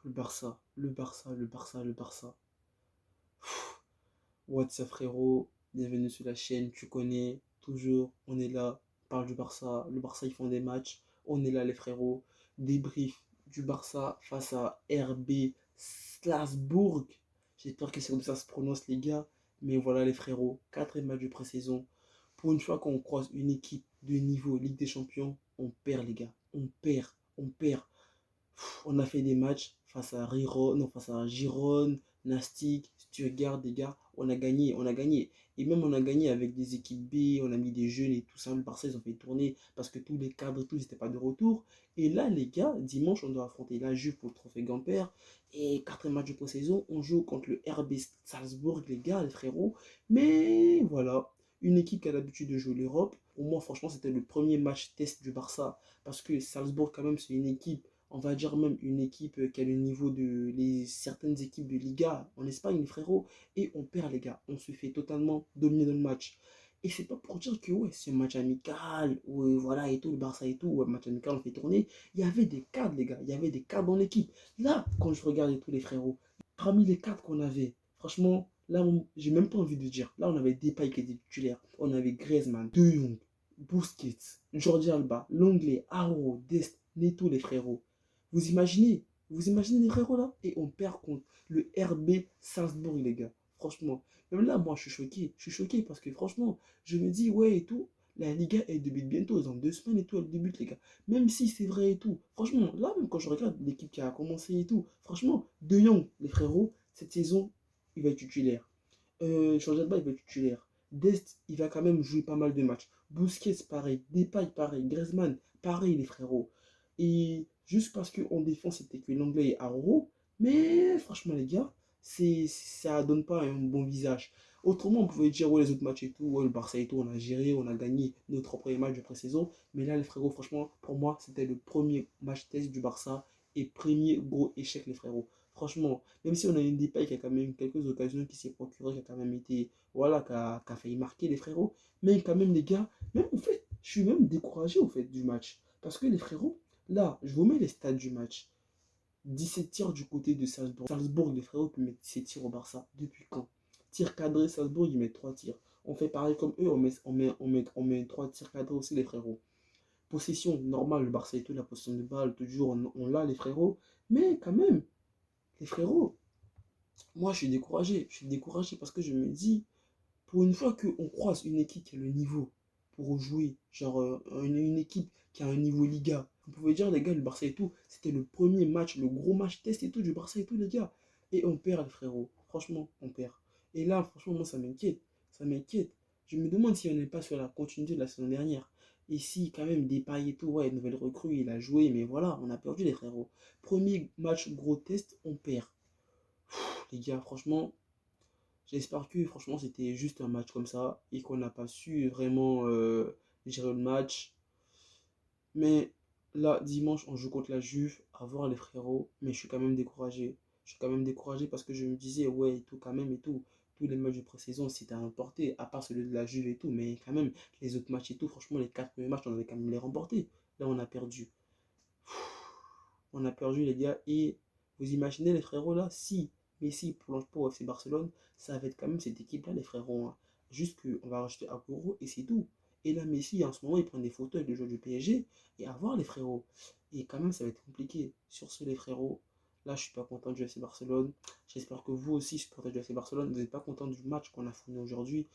Le Barça, le Barça, le Barça, le Barça. What's up frérot, bienvenue sur la chaîne, tu connais, toujours, on est là, on parle du Barça, le Barça ils font des matchs, on est là les frérots, débrief du Barça face à RB Strasbourg, j'espère que c'est comme ça se prononce les gars, mais voilà les frérots, quatrième match de pré-saison, pour une fois qu'on croise une équipe de niveau Ligue des Champions, on perd les gars, on perd. On a fait des matchs face à Riron, non, face à Giron, Nastic, Stuttgart, des gars, on a gagné, on a gagné. Et même on a gagné avec des équipes B, on a mis des jeunes et tout ça. Le Barça, ils ont fait tourner parce que tous les cadres et tout, ils n'étaient pas de retour. Et là, les gars, dimanche, on doit affronter la Juve pour le trophée Gamper. Et quatrième match de pré-saison, on joue contre le RB Salzbourg, les gars, les frérots. Mais voilà, une équipe qui a l'habitude de jouer l'Europe. Pour moi, franchement, c'était le premier match test du Barça. Parce que Salzbourg, quand même, c'est une équipe, on va dire même une équipe qui a le niveau de certaines équipes de Liga en Espagne, les frérots, et on perd les gars, on se fait totalement dominer dans le match. Et c'est pas pour dire que ouais, c'est un match amical, ou voilà et tout, le Barça et tout, ouais, match amical, on fait tourner. Il y avait des cadres, les gars, il y avait des cadres dans l'équipe. Là, quand je regardais tous les frérots, parmi les cadres qu'on avait, franchement, là, j'ai même pas envie de dire. Là, on avait Depay qui était titulaire, on avait Griezmann, De Jong, Busquets, Jordi Alba, Longley, Aro, Dest, Neto, les frérots. Vous imaginez les frérots là? Et on perd contre le RB Salzbourg, les gars. Franchement, même là, moi, je suis choqué. Je suis choqué parce que franchement, je me dis, ouais, et tout, la Liga, elle débute bientôt. Dans 2 semaines et tout, elle débute, les gars. Même si c'est vrai et tout. Franchement, là, même quand je regarde l'équipe qui a commencé et tout, franchement, De Jong, les frérots, cette saison, il va être titulaire. Jordi Alba, il va être titulaire. Dest, il va quand même jouer pas mal de matchs. Busquets, pareil. Depay, pareil. Griezmann, pareil, les frérots. Et juste parce qu'en défense, c'était que l'anglais est Aroro. Mais franchement, les gars, ça donne pas un bon visage. Autrement, on pouvait dire, ouais, les autres matchs et tout, ouais, le Barça et tout, on a géré, on a gagné nos 3 premiers matchs de pré-saison. Mais là, les frérots, franchement, pour moi, c'était le premier match test du Barça et premier gros échec, les frérots. Franchement, même si on a une Depay qui a quand même quelques occasions qui s'est procuré, qui a quand même été, voilà, qui a failli marquer les frérots. Mais quand même, les gars, même en fait, je suis même découragé au fait du match. Parce que les frérots, là, je vous mets les stats du match. 17 tirs du côté de Salzbourg. Salzbourg, les frérots peuvent mettre 17 tirs au Barça. Depuis quand? Tir cadré, Salzbourg, ils mettent 3 tirs. On fait pareil comme eux, on met 3 tirs cadrés aussi, les frérots. Possession normale, le Barça et tout, la possession de balle, toujours, on l'a, les frérots. Mais quand même, les frérots, moi, je suis découragé. Je suis découragé parce que je me dis, pour une fois qu'on croise une équipe qui a le niveau pour jouer, genre une équipe qui a un niveau Liga, vous pouvez dire, les gars, le Barça et tout, c'était le premier match, le gros match test et tout du Barça et tout, les gars. Et on perd, les frérots. Franchement, on perd. Et là, franchement, moi, ça m'inquiète. Ça m'inquiète. Je me demande si on n'est pas sur la continuité de la saison dernière. Et si, quand même, Depay et tout, ouais, nouvelle recrue, il a joué, mais voilà, on a perdu, les frérots. Premier match gros test, on perd. Les gars, franchement, j'espère que franchement c'était juste un match comme ça et qu'on n'a pas su vraiment gérer le match. Mais là, dimanche, on joue contre la Juve, à voir les frérots, mais je suis quand même découragé. Je suis quand même découragé parce que je me disais, ouais, et tout, quand même, et tout. Tous les matchs de pré-saison, c'était à remporter, à part celui de la Juve et tout, mais quand même, les autres matchs et tout, franchement, les 4 premiers matchs, on avait quand même les remporter. Là, on a perdu. On a perdu, les gars. Et vous imaginez, les frérots, là, si Messi plonge pas au FC Barcelone, ça va être quand même cette équipe-là, les frérots, hein. Juste qu'on va rajouter Agüero et c'est tout. Et là, Messi, en ce moment, il prend des photos avec le joueur du PSG et à voir les frérots. Et quand même, ça va être compliqué. Sur ce, les frérots, là, je suis pas content du FC Barcelone. J'espère que vous aussi, supporters du FC Barcelone, vous n'êtes pas content du match qu'on a fourni aujourd'hui.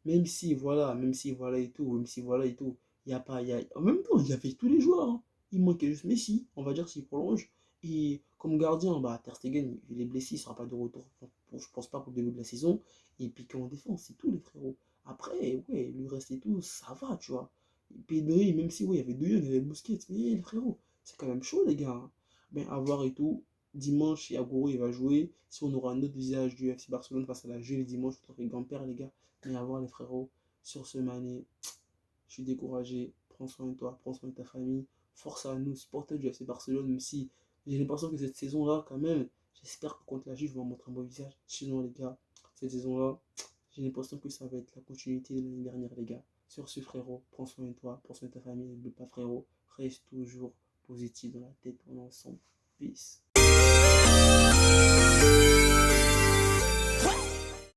Même si voilà et tout, même si voilà et tout, il y a pas, en même temps, il y avait tous les joueurs, hein. Il manquait juste Messi, on va dire s'il prolonge. Et comme gardien, bah, Ter Stegen, il est blessé, il ne sera pas de retour, je pense pas pour le début de la saison. Et puis qu'en défense, c'est tout les frérots. Après, ouais, le reste et tout, ça va, tu vois. Et Pedri, même si, ouais, il y avait deux, il y avait Busquets, mais les frérots, c'est quand même chaud, les gars, hein. Mais à voir et tout. Dimanche, Agüero, il va jouer. Si on aura un autre visage du FC Barcelone face à la Juve dimanche, contre les grands-pères, les gars. Mais à voir les frérots, sur ce Mané, je suis découragé. Prends soin de toi, prends soin de ta famille. Force à nous, supporters du FC Barcelone, même si j'ai l'impression que cette saison-là, quand même, j'espère que contre la Juve, je vais montrer un beau visage. Sinon, les gars, cette saison-là, j'ai l'impression que ça va être la continuité de l'année dernière, les gars. Sur ce, frérot, prends soin de toi, prends soin de ta famille, n'oublie pas, frérot, reste toujours positif dans la tête, on est ensemble. Peace.